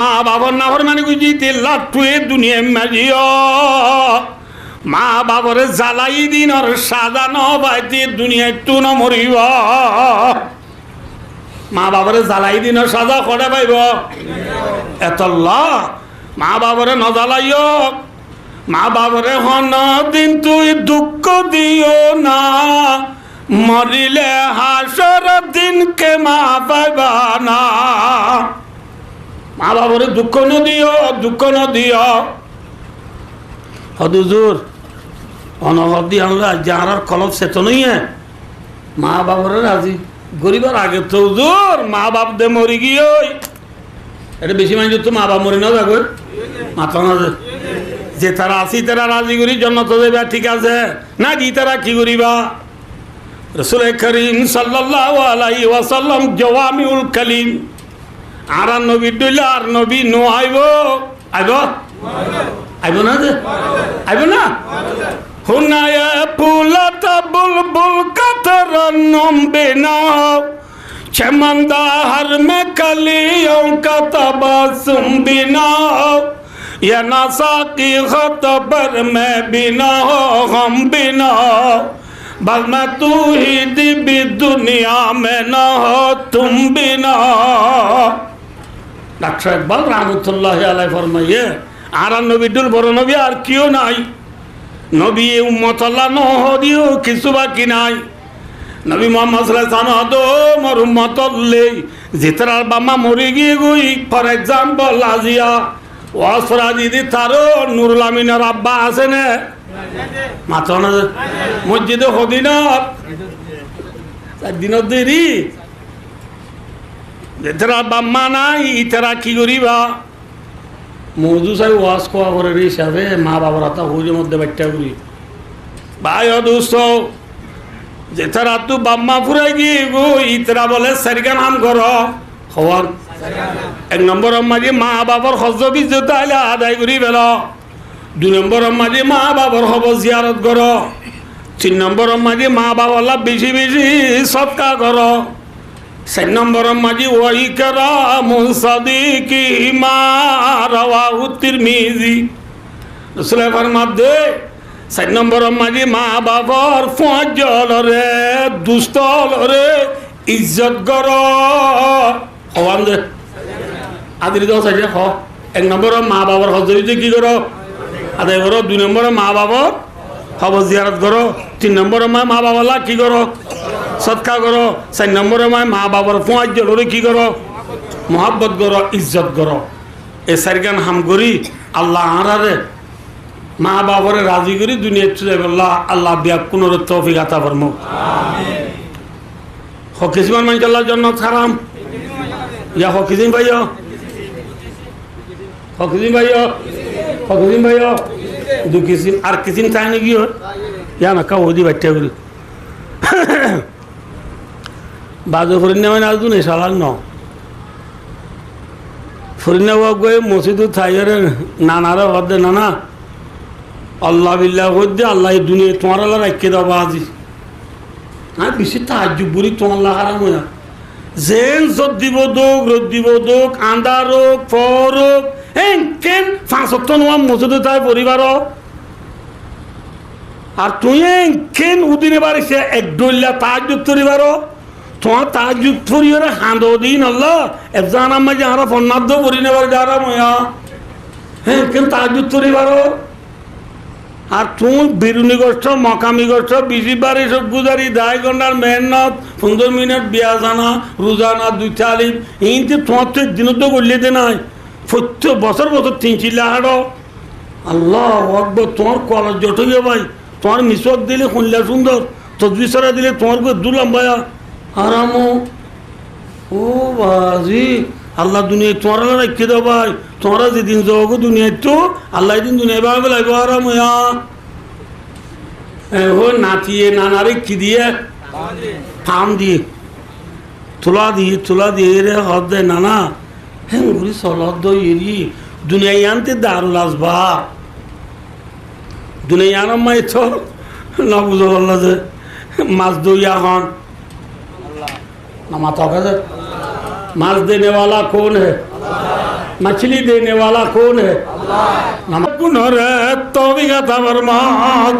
মা বাবার নাফর মানে গুজিতে লাটুয়ে দুনিয়া মাজিও মা বাবরে জ্বালাই দিন আর সাজা নবাইতে দুনিয়ায় তু ন মরিব মা বাবরে জ্বালাই দিন আর সাজা করে পাইব এত মা বাবরে ন জ্বালাইও মা বাবরে হন দিন তুই দুঃখ দিও না মরিলে হাসর দিনকে মা পাইবা না মা বাবরে দুঃখ ন দিও হদুজুর অনহদি আল্লাহ যার কলব চেতনই মা বাবরে রাজি গরিবার আগে তো হুজুর মা বাপ দে মরি গিয়ে এটা বেশি মানুষ তো মা বাপ মরি না যাগো মাথা না যে তারা আসি তারা রাজি করি জন্য তো দেবে ঠিক আছে না দি তারা কি করিবা রাসূল করিম সাল্লাল্লাহু আলাইহি ওয়াসাল্লাম জওয়ামিউল কালিম আর নবী দইলা আর নবী নো আইব না আইব না হুনায়া ফুলাতা বুলবুল কাতরন্নম বিনাও চমন্দা হর মে কলিयों का तबसुम बिनाओ या नसा की खबर में बिना हो हम बिना बल मैं तू ही दिबी दुनिया में ना हो तुम बिना डॉक्टर इकबाल रहमतुल्लाहि अलैहि फरमाइए আর নবীদুল বড় নবী আর কেউ নাই নবী উম্মত আল্লাহ নহদিও কিছু বাকি নাই নবী মুহাম্মদ সাল্লাল্লাহু আলাইহি ওয়াসাল্লাম মোর উম্মত লে জিতরার বামা মরি গিয়ে গই ফর এক্সাম্পল আজিয়া ওয়াসরা দিদি তারো নুরুল আমিনের আব্বা আছে না মাত্র না মসজিদে হদিনা দিন দেরি জিতরার বাম্মা নাই ইতারা কি করিবা মৌজু সাহেব ওয়াজ কোয়া করে হিসাবে মা বাবার হাতা হুজের মধ্যে বাচ্চা করি ভাই অদুস্ত যে তারা তু বাম্মা ফুরাই গিয়ে গো ইতরা বলে সারিকা নাম কর হওয়ার এক নম্বর মাঝে মা বাবার হজ বিজতা আইলে আদায় করি বেল দুই নম্বর মাঝে মা বাবার হব জিয়ারত কর তিন নম্বর মাঝে মা বাবার বেশি বেশি সৎকার কর চার নম্বর মাঝে ওই করা মুসাদিকি মা রাওয়াহু তিরমিজি রাসূল ফরমাদে চার নম্বর মাঝে মা বাবার ফজল রে দুস্তল রে ইজ্জত কর হওয়ান দে আদির দশ আছে হ এক নম্বর মা বাবার হজ কি করো আদায় করো দুই নম্বর মা বাবার হব জিয়ারত করো তিন নম্বর মা বাবা কি করো সৎকার করো চার নম্বরে মা বাবার ফজল কি করো মোহাব্বত করো ইজ্জত করো এ চারিগান হাম করি আল্লাহ আহারে মা বাবারে রাজি করি দুনিয়া চলে আল্লাহ আল্লাহ বিয়া কোন তৌফিক আতা ফরমো হকিসমান মানুষ আল্লাহর জন্য খারাম ইয়া হকিসিন ভাইও দু কিসিম আর কিসিম চাই নাকি ইয়া না কাউ দি বাচ্চা করি বাজু ফরিন্না মানে আজ নেই সালাল ন ফরিন্না গিয়ে মসজিদ থাইরে নানারা বাদে নানা আল্লাহ বিল্লাহ হদ্দে আল্লাহ দুনিয়া তোমার আল্লাহ রাখকে দেবো আজি হ্যাঁ বেশি তাহাজ্জুদ বলি তোমার লাগার মজা জেন জত দিব দোক রোদ দিব দোক আন্দার হোক ফর হোক কেন ৫ নোয়া মসজিদে তাই পরিবার আর তুই কেন উদিনে বাড়িছে এক ডল্লা তাহাজ্জুদ পরিবার তোমার তাহাজ্জুদ পরিবারে হাঁদ দিন আল্লাহ একজন আমার যারা ফন্নাদ্দ পরি নেবার যারা ময়া কেন তাহাজ্জুদ পরিবার আর তুই বিরুনি করছ মকামি করছ বিজি বাড়ি সব গুজারি ১.৫ ঘন্টার মেহনত ১৫ মিনিট বিয়া জানা রোজানা ২ আলিম এইতে তোমার তো দিনত তো করলিতে নাই প্রত্যেক বছর ৩ হাড় আল্লাহ আকবর তোমার কলেজ জটইয়া ভাই তোমার মিসওয়াক দিলে শুনলা সুন্দর তসবিসরা দিলে তোমার দু লম্বায়া আরাম ও বাজি আল্লাহ দুনিয়া তোমার রাখি দাও ভাই তোমরা যেদিন যাবো দুনিয়ায় তো আল্লাহ দিন দুনিয়া ভাবে লাগবে আরাম ও নাচিয়ে নানারে কি দিয়ে থাম দিয়ে তোলা দিয়ে রে হদ দেয় নানা হ্যাঁ ঘুরি সলদ এরি দুনিয়ায় আনতে দারুল আসবা দুনিয়া আনাম মাই তো না বুঝো বললো যে মাছ দইয়া হন ना माता का माज देने वाला कौन है? मछली देने वाला कौन है? अल्लाह। तौबीगा तबरमात